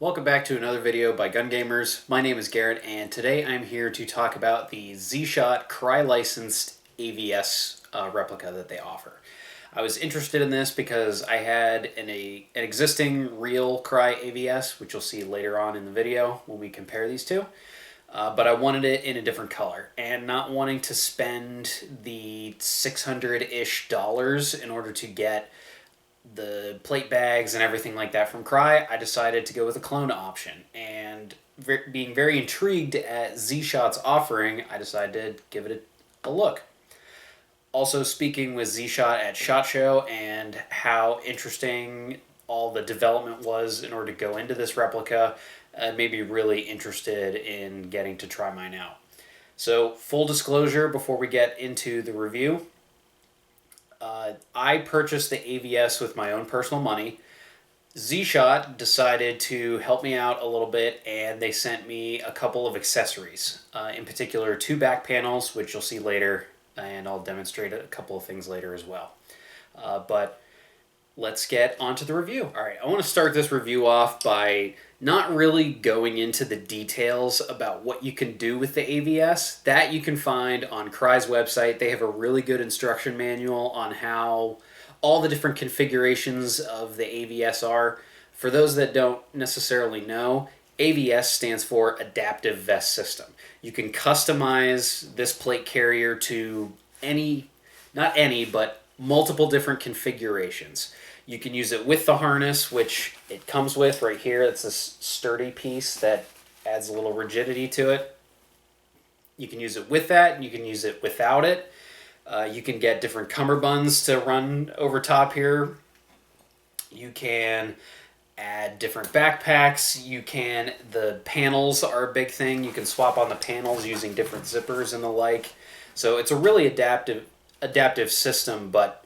Welcome back to another video by Gun Gamers. My name is Garrett, and today I'm here to talk about the ZShot Crye licensed AVS replica that they offer. I was interested in this because I had an existing real Crye AVS, which you'll see later on in the video when we compare these two. But I wanted it in a different color, and not wanting to spend the $600-ish in order to get the plate bags and everything like that from Crye, I decided to go with a clone option. And being very intrigued at ZShot's offering, I decided to give it a look. Also speaking with ZShot at SHOT Show and how interesting all the development was in order to go into this replica, made me really interested in getting to try mine out. So full disclosure before we get into the review, I purchased the AVS with my own personal money. ZShot decided to help me out a little bit, and they sent me a couple of accessories. In particular, 2 back panels, which you'll see later, and I'll demonstrate a couple of things later as well. But let's get onto the review. All right, I want to start this review off by not really going into the details about what you can do with the AVS. That you can find on Crye's website. They have a really good instruction manual on how all the different configurations of the AVS are. For those that don't necessarily know, AVS stands for Adaptive Vest System. You can customize this plate carrier to not any, but multiple different configurations. You can use it with the harness, which it comes with right here. It's this sturdy piece that adds a little rigidity to it. You can use it with that, and you can use it without it. You can get different cummerbunds to run over top here. You can add different backpacks. The panels are a big thing. You can swap on the panels using different zippers and the like. So it's a really adaptive system, but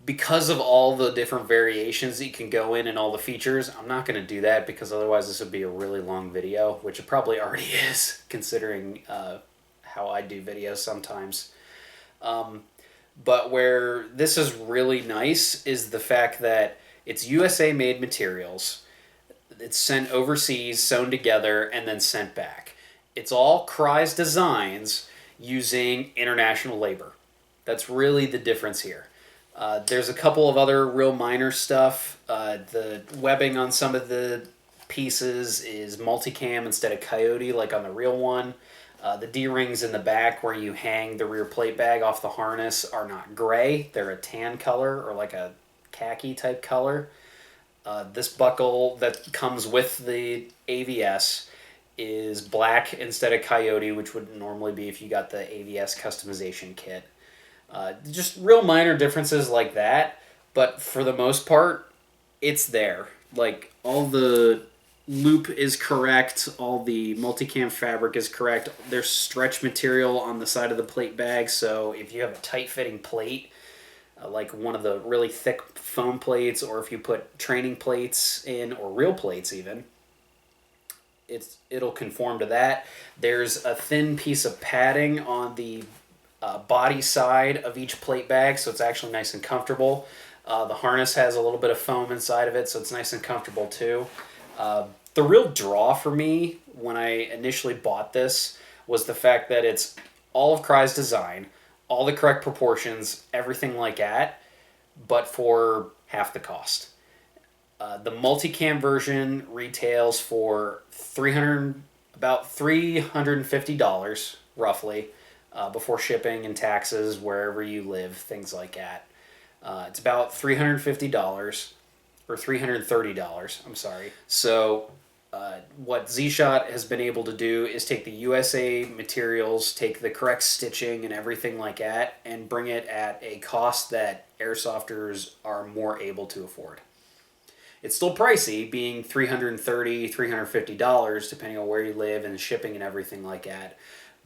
because of all the different variations that you can go in and all the features, I'm not going to do that because otherwise this would be a really long video, which it probably already is, considering how I do videos sometimes. But where this is really nice is the fact that it's USA-made materials. It's sent overseas, sewn together, and then sent back. It's all Crye's designs using international labor. That's really the difference here. There's a couple of other real minor stuff. The webbing on some of the pieces is multicam instead of coyote like on the real one. The D-rings in the back where you hang the rear plate bag off the harness are not gray. They're a tan color or like a khaki type color. This buckle that comes with the AVS is black instead of coyote, which would normally be if you got the AVS customization kit. Just real minor differences like that, but for the most part, it's there. Like, all the loop is correct, all the multicam fabric is correct. There's stretch material on the side of the plate bag, so if you have a tight-fitting plate, like one of the really thick foam plates, or if you put training plates in, or real plates even, it'll conform to that. There's a thin piece of padding on the body side of each plate bag, so it's actually nice and comfortable. The harness has a little bit of foam inside of it, so it's nice and comfortable too. The real draw for me when I initially bought this was the fact that it's all of Crye's design, all the correct proportions, everything like that, but for half the cost. The multicam version retails for about $350 roughly. Before shipping and taxes, wherever you live, things like that. It's about $350, or $330, I'm sorry. So what ZShot has been able to do is take the USA materials, take the correct stitching and everything like that, and bring it at a cost that airsofters are more able to afford. It's still pricey, being $330, $350, depending on where you live and shipping and everything like that.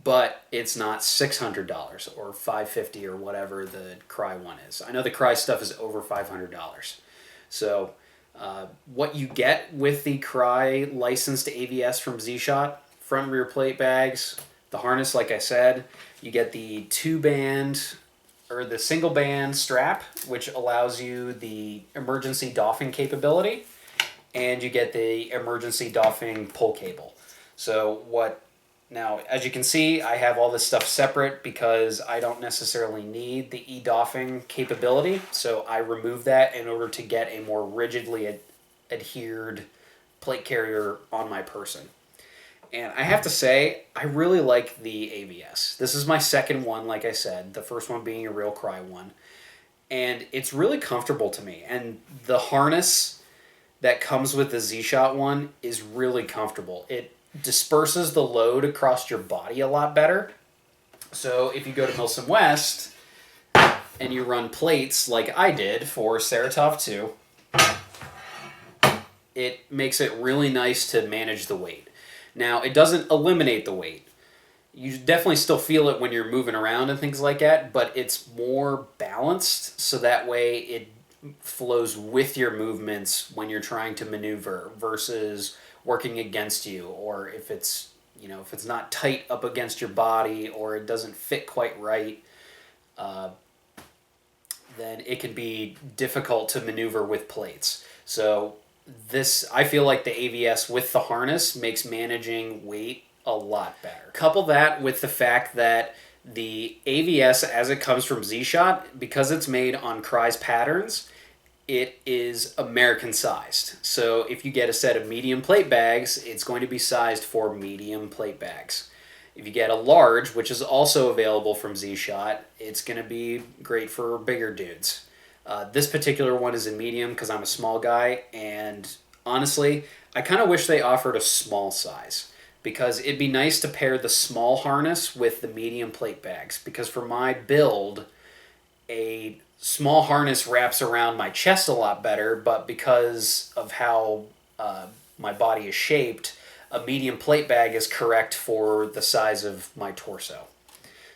But it's not $600 or $550 or whatever the Crye one is. I know the Crye stuff is over $500. So what you get with the Crye licensed AVS from ZShot, front and rear plate bags, the harness, like I said, you get the 2-band or the single band strap, which allows you the emergency doffing capability. and you get the emergency doffing pull cable. So now, as you can see, I have all this stuff separate because I don't necessarily need the e-doffing capability, so I remove that in order to get a more rigidly adhered plate carrier on my person. And I have to say, I really like the AVS. This is my second one, like I said, the first one being a real Crye one. And it's really comfortable to me. And the harness that comes with the ZShot one is really comfortable. It disperses the load across your body a lot better. So if you go to Milsim West and you run plates like I did for Saratov 2, it makes it really nice to manage the weight. Now, it doesn't eliminate the weight. You definitely still feel it when you're moving around and things like that, but it's more balanced, so that way it flows with your movements when you're trying to maneuver versus working against you, or if it's not tight up against your body or it doesn't fit quite right, then it can be difficult to maneuver with plates. So I feel like the AVS with the harness makes managing weight a lot better. Couple that with the fact that the AVS, as it comes from ZShot, because it's made on Crye's patterns, it is American sized. So if you get a set of medium plate bags, it's going to be sized for medium plate bags. If you get a large, which is also available from ZShot, it's going to be great for bigger dudes. This particular one is a medium because I'm a small guy, and honestly, I kind of wish they offered a small size, because it'd be nice to pair the small harness with the medium plate bags, because for my build, a small harness wraps around my chest a lot better, but because of how my body is shaped, a medium plate bag is correct for the size of my torso.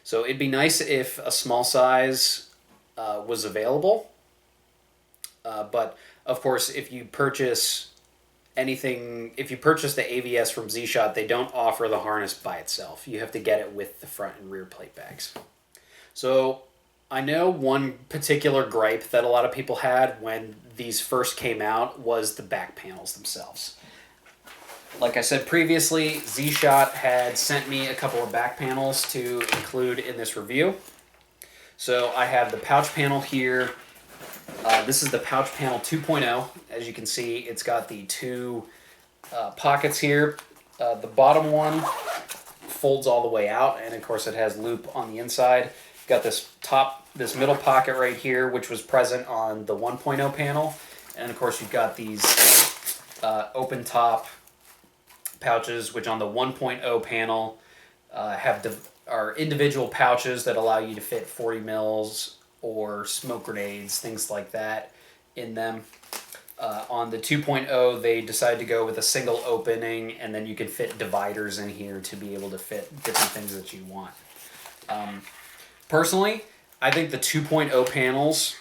So it'd be nice if a small size was available. But of course, if you purchase the AVS from ZShot, they don't offer the harness by itself. You have to get it with the front and rear plate bags. So I know one particular gripe that a lot of people had when these first came out was the back panels themselves. Like I said previously, ZShot had sent me a couple of back panels to include in this review. So I have the pouch panel here. This is the pouch panel 2.0. As you can see, it's got the two pockets here. The bottom one folds all the way out, and of course it has loop on the inside. Got this middle pocket right here, which was present on the 1.0 panel. And of course you've got these open top pouches, which on the 1.0 panel are individual pouches that allow you to fit 40 mils or smoke grenades, things like that in them. On the 2.0, they decided to go with a single opening, and then you can fit dividers in here to be able to fit different things that you want. Personally, I think the 2.0 panels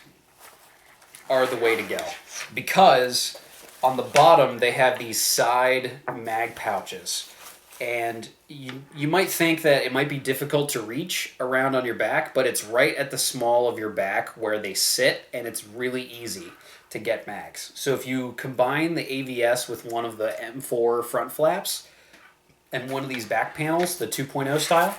are the way to go, because on the bottom they have these side mag pouches, and you might think that it might be difficult to reach around on your back, but it's right at the small of your back where they sit, and it's really easy to get mags. So if you combine the AVS with one of the M4 front flaps and one of these back panels, the 2.0 style,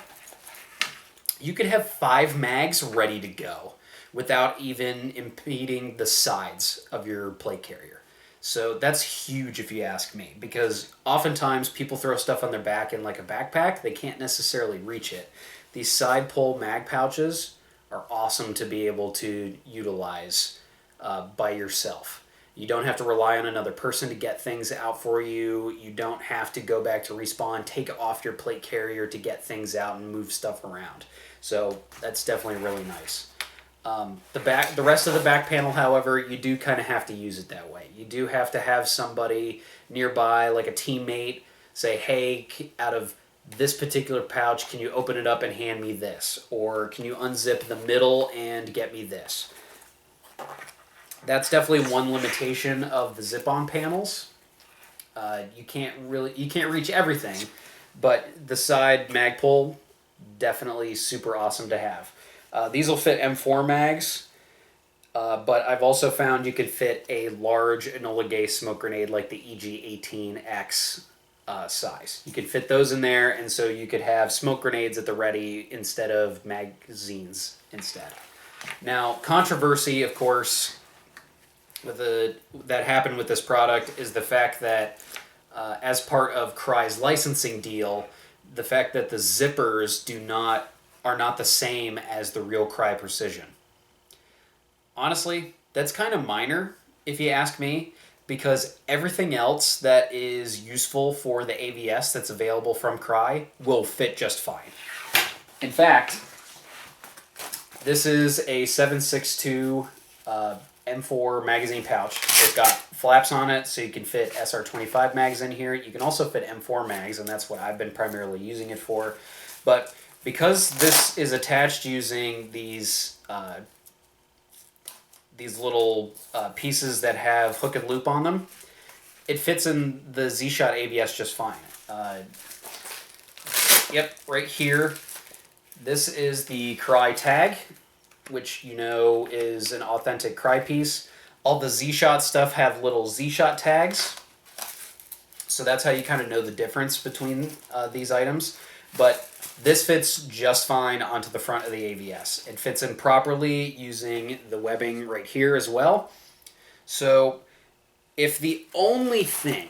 you could have 5 mags ready to go without even impeding the sides of your plate carrier. So that's huge if you ask me, because oftentimes people throw stuff on their back in like a backpack. They can't necessarily reach it. These side pull mag pouches are awesome to be able to utilize by yourself. You don't have to rely on another person to get things out for you. You don't have to go back to respawn, take off your plate carrier to get things out and move stuff around. So that's definitely really nice. The rest of the back panel, however, you do kind of have to use it that way. You do have to have somebody nearby, like a teammate, say, hey, out of this particular pouch, can you open it up and hand me this? Or can you unzip the middle and get me this? That's definitely one limitation of the zip-on panels. You can't reach everything, but the side mag pull, definitely super awesome to have. These will fit M4 mags. But I've also found you could fit a large Enola Gay smoke grenade like the EG-18X size. You could fit those in there, and so you could have smoke grenades at the ready instead of magazines instead. Now, controversy, of course, that happened with this product is the fact that as part of Crye's licensing deal, the fact that the zippers are not the same as the real Crye Precision. Honestly, that's kind of minor, if you ask me, because everything else that is useful for the AVS that's available from Crye will fit just fine. In fact, this is a 7.62 M4 magazine pouch. It's got flaps on it, so you can fit SR25 mags in here. You can also fit M4 mags, and that's what I've been primarily using it for. But because this is attached using these little pieces that have hook and loop on them, it fits in the ZShot AVS just fine. Yep, right here. This is the Crye tag, which you know is an authentic Crye piece. All the ZShot stuff have little ZShot tags, so that's how you kind of know the difference between these items. But this fits just fine onto the front of the AVS. It fits in properly using the webbing right here as well. So if the only thing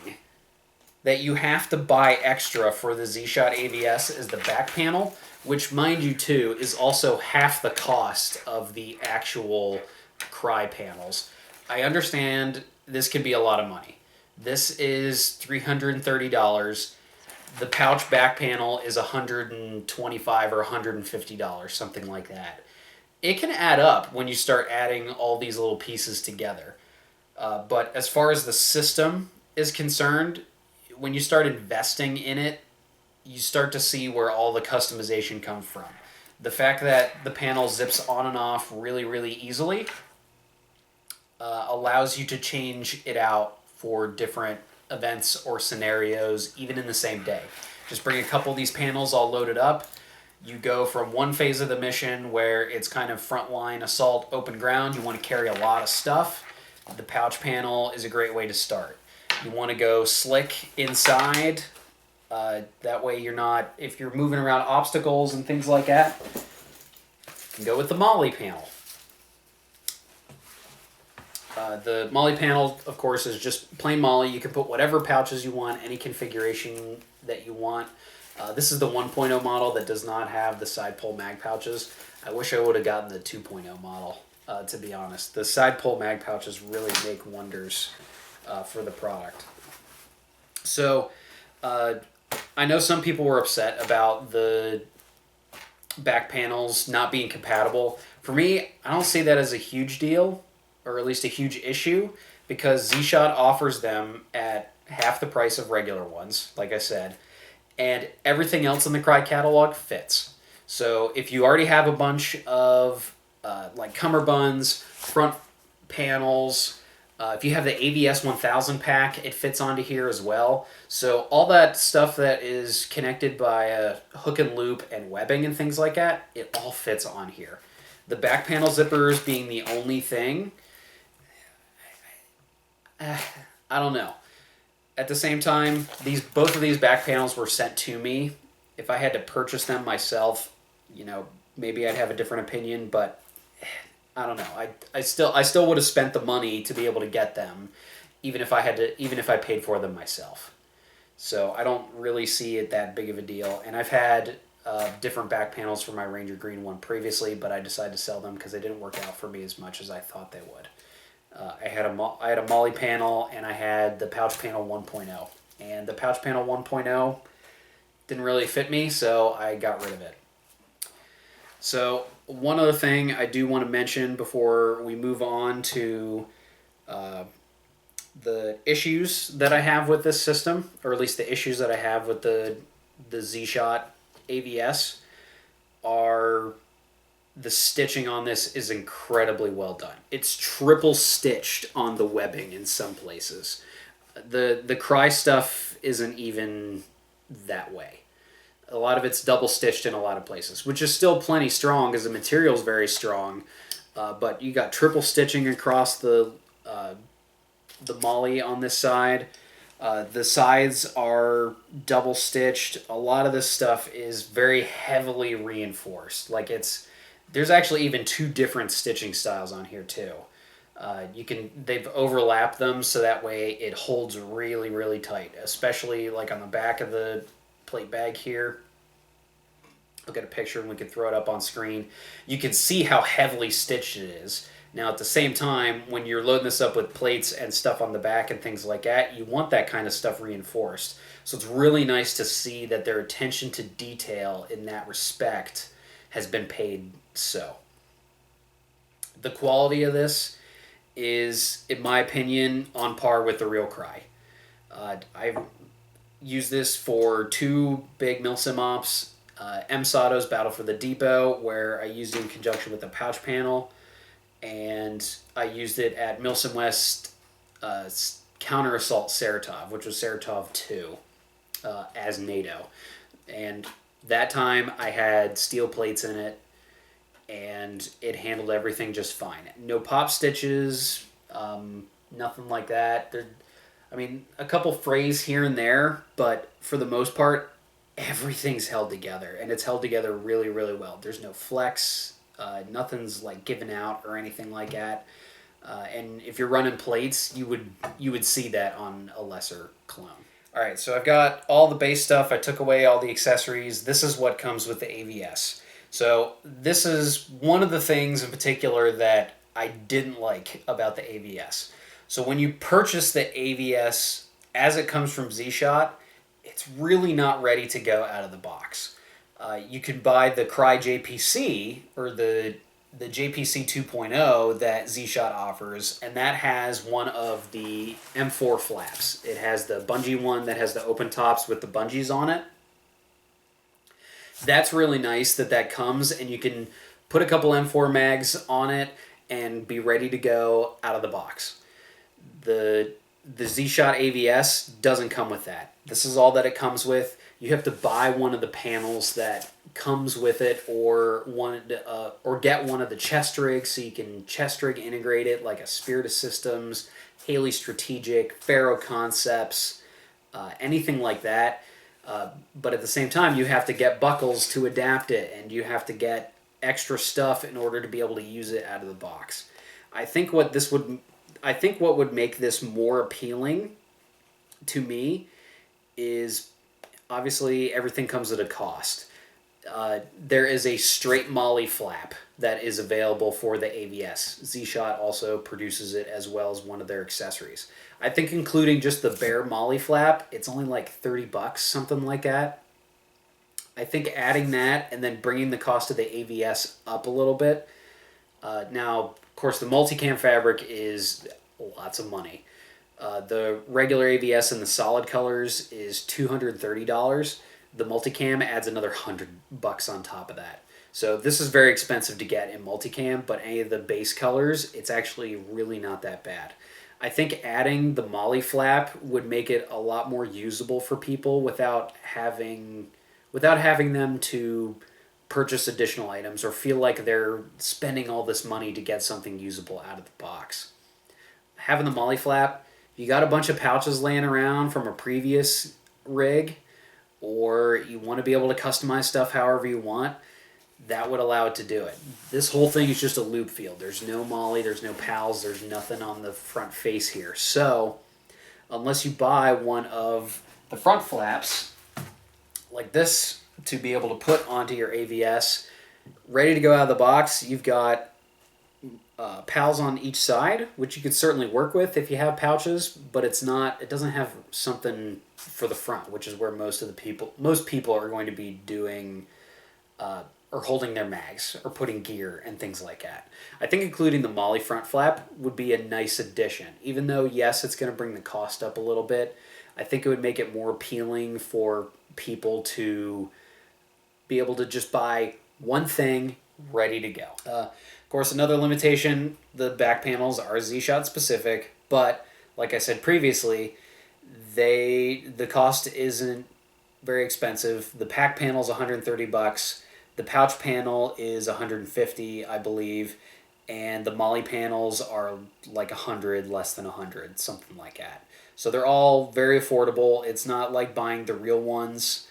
that you have to buy extra for the ZShot AVS is the back panel, which, mind you, too, is also half the cost of the actual Crye panels. I understand this can be a lot of money. This is $330. The pouch back panel is $125 or $150, something like that. It can add up when you start adding all these little pieces together. But as far as the system is concerned, when you start investing in it, you start to see where all the customization comes from. The fact that the panel zips on and off really, really easily allows you to change it out for different events or scenarios, even in the same day. Just bring a couple of these panels all loaded up. You go from one phase of the mission where it's kind of frontline assault, open ground. You want to carry a lot of stuff. The pouch panel is a great way to start. You want to go slick inside. That way you're not, if you're moving around obstacles and things like that, you can go with the Molly panel. The Molly panel, of course, is just plain Molly. You can put whatever pouches you want, any configuration that you want. This is the 1.0 model that does not have the side pull mag pouches. I wish I would have gotten the 2.0 model, to be honest. The side pull mag pouches really make wonders for the product. So, I know some people were upset about the back panels not being compatible. For me, I don't see that as a huge deal, or at least a huge issue, because ZShot offers them at half the price of regular ones, like I said, and everything else in the Crye catalog fits. So if you already have a bunch of like cummerbunds, front panels, if you have the AVS 1000 pack, it fits onto here as well. So all that stuff that is connected by a hook and loop and webbing and things like that, it all fits on here. The back panel zippers being the only thing, I don't know. At the same time, both of these back panels were sent to me. If I had to purchase them myself, you know, maybe I'd have a different opinion, but I don't know. I still would have spent the money to be able to get them, even if I paid for them myself. So I don't really see it that big of a deal. And I've had different back panels for my Ranger Green one previously, but I decided to sell them because they didn't work out for me as much as I thought they would. I had a Molly panel, and I had the pouch panel 1.0. And the pouch panel 1.0 didn't really fit me, so I got rid of it. So one other thing I do want to mention before we move on to the issues that I have with this system, or at least the issues that I have with the ZShot AVS, are the stitching on this is incredibly well done. It's triple stitched on the webbing in some places. The Crye stuff isn't even that way. A lot of it's double stitched in a lot of places, which is still plenty strong because the material is very strong. but you got triple stitching across the molly on this side. The sides are double stitched. A lot of this stuff is very heavily reinforced. Like there's actually even two different stitching styles on here too. They've overlapped them so that way it holds really, really tight, especially like on the back of the plate bag here. Look at a picture and we can throw it up on screen. You can see how heavily stitched it is. Now, at the same time, when you're loading this up with plates and stuff on the back and things like that, you want that kind of stuff reinforced. So it's really nice to see that their attention to detail in that respect has been paid so. The quality of this is, in my opinion, on par with the real Crye. I've used this for two big milsim ops. M-Sato's Battle for the Depot, where I used it in conjunction with the pouch panel, and I used it at Milsim West Counter Assault Saratov, which was Saratov 2 as NATO. And that time I had steel plates in it, and it handled everything just fine. No pop stitches, nothing like that. A couple frays here and there, but for the most part, everything's held together, and it's held together really, really well. There's no flex, nothing's like given out or anything like that. And if you're running plates, you would see that on a lesser clone. All right, so I've got all the base stuff. I took away all the accessories. This is what comes with the AVS. So this is one of the things in particular that I didn't like about the AVS. So when you purchase the AVS as it comes from ZShot, it's really not ready to go out of the box. You can buy the Crye JPC or the JPC 2.0 that ZShot offers, and that has one of the M4 flaps. It has the bungee one that has the open tops with the bungees on it. That's really nice that comes, and you can put a couple M4 mags on it and be ready to go out of the box. The ZShot AVS doesn't come with that. This is all that it comes with. You have to buy one of the panels that comes with it, or get one of the chest rigs so you can chest rig integrate it, like a Spirit of Systems, Haley Strategic, Faro Concepts, anything like that. But at the same time, you have to get buckles to adapt it, and you have to get extra stuff in order to be able to use it out of the box. I think what would make this more appealing to me is, obviously, everything comes at a cost. There is a straight molly flap that is available for the AVS. ZShot also produces it as well as one of their accessories. I think including just the bare molly flap, it's only like $30, something like that. I think adding that and then bringing the cost of the AVS up a little bit. Now, of course, the multicam fabric is lots of money. The regular AVS in the solid colors is $230. The multicam adds another $100 on top of that. So this is very expensive to get in multicam, but any of the base colors, it's actually really not that bad. I think adding the molly flap would make it a lot more usable for people without having them to purchase additional items or feel like they're spending all this money to get something usable out of the box. Having the molly flap, you got a bunch of pouches laying around from a previous rig, or you want to be able to customize stuff however you want, that would allow it to do it. This whole thing is just a loop field. There's no molly, there's no pals, there's nothing on the front face here. So, unless you buy one of the front flaps, like this, to be able to put onto your AVS, ready to go out of the box, you've got pals on each side, which you could certainly work with if you have pouches, but it doesn't have something for the front, which is where most people are going to be doing or holding their mags or putting gear and things like that. I think including the molly front flap would be a nice addition. Even though, yes, it's going to bring the cost up a little bit, I think it would make it more appealing for people to be able to just buy one thing ready to go. Of course, another limitation, the back panels are ZShot specific, but like I said previously, the cost isn't very expensive. The pack panel is $130. The pouch panel is $150, I believe, and the Molly panels are like 100, less than 100, something like that. So they're all very affordable. It's not like buying the real ones,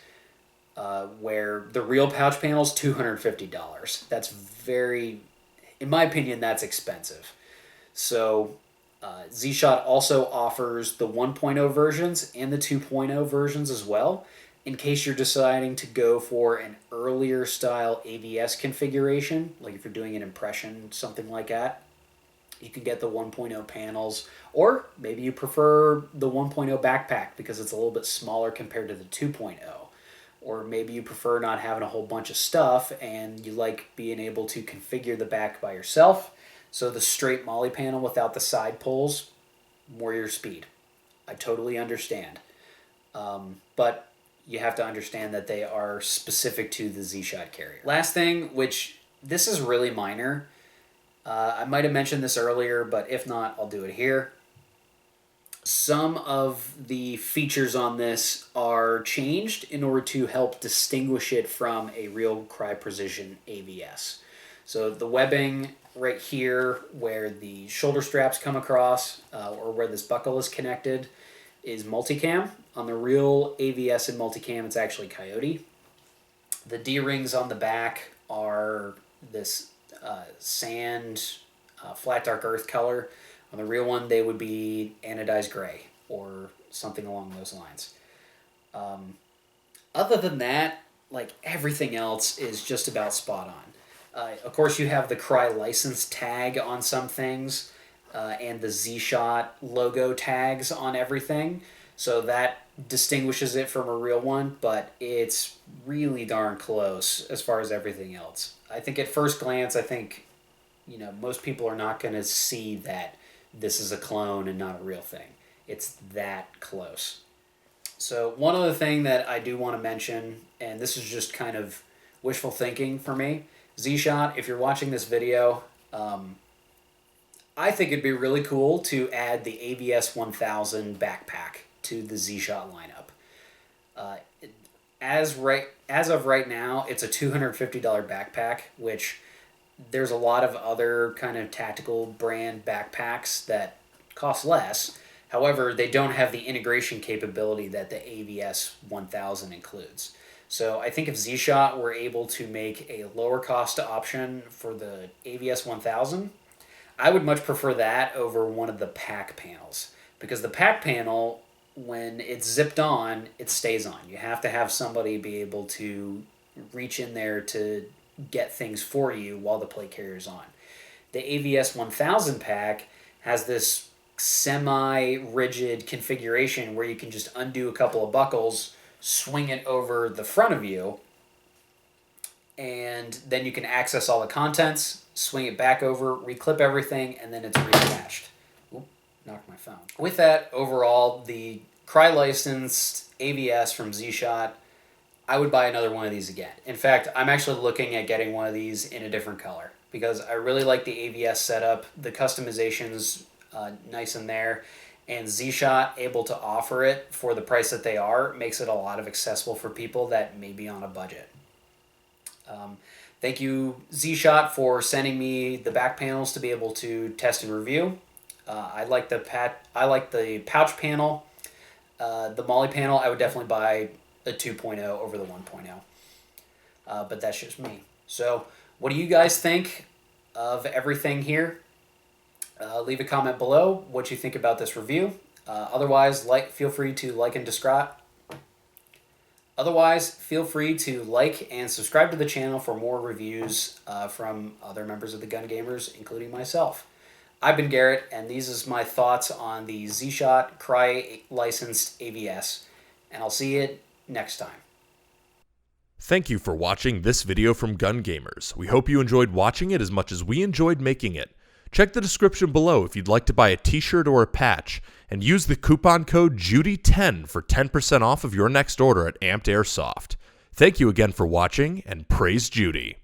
where the real pouch panel's $250. That's very, in my opinion, that's expensive. So ZShot also offers the 1.0 versions and the 2.0 versions as well, in case you're deciding to go for an earlier style AVS configuration, like if you're doing an impression, something like that. You can get the 1.0 panels, or maybe you prefer the 1.0 backpack because it's a little bit smaller compared to the 2.0. Or maybe you prefer not having a whole bunch of stuff and you like being able to configure the back by yourself. So the straight Molly panel without the side pulls, more your speed. I totally understand. But you have to understand that they are specific to the ZShot carrier. Last thing, which this is really minor. I might have mentioned this earlier, but if not, I'll do it here. Some of the features on this are changed in order to help distinguish it from a real Crye Precision AVS. So the webbing right here where the shoulder straps come across, or where this buckle is connected, is multicam. On the real AVS and multicam, it's actually Coyote. The D-rings on the back are this sand, flat dark earth color. On the real one, they would be anodized gray or something along those lines. Other than that, like everything else is just about spot on. Of course, you have the Crye license tag on some things, and the ZShot logo tags on everything. So that distinguishes it from a real one, but it's really darn close as far as everything else. I think at first glance, most people are not going to see that this is a clone and not a real thing. It's that close. So one other thing that I do want to mention, and this is just kind of wishful thinking for me, ZShot, if you're watching this video, I think it'd be really cool to add the AVS 1000 backpack to the ZShot lineup. As of right now, it's a $250 backpack, which there's a lot of other kind of tactical brand backpacks that cost less. However, they don't have the integration capability that the AVS 1000 includes. So I think if ZShot were able to make a lower cost option for the AVS 1000, I would much prefer that over one of the pack panels. Because the pack panel, when it's zipped on, it stays on. You have to have somebody be able to reach in there to get things for you while the plate carrier's on. The AVS 1000 pack has this semi-rigid configuration where you can just undo a couple of buckles, swing it over the front of you, and then you can access all the contents, swing it back over, reclip everything, and then it's reattached. Oop, knocked my phone. With that, overall, the Crye licensed AVS from ZShot, I would buy another one of these again. In fact, I'm actually looking at getting one of these in a different color because I really like the AVS setup. The customization's nice in there, and ZShot able to offer it for the price that they are makes it a lot of accessible for people that may be on a budget. Thank you, ZShot, for sending me the back panels to be able to test and review. I like the pouch panel. The Molly panel, I would definitely buy a 2.0 over the 1.0. But that's just me. So what do you guys think of everything here? Leave a comment below what you think about this review. Otherwise, feel free to like and subscribe to the channel for more reviews from other members of the Gun Gamers, including myself. I've been Garrett, and these is my thoughts on the ZShot Crye licensed AVS, and I'll see you next time. Thank you for watching this video from Gun Gamers. We hope you enjoyed watching it as much as we enjoyed making it. Check the description below if you'd like to buy a t-shirt or a patch, and use the coupon code JUDY10 for 10% off of your next order at Amped Airsoft. Thank you again for watching, and praise Judy.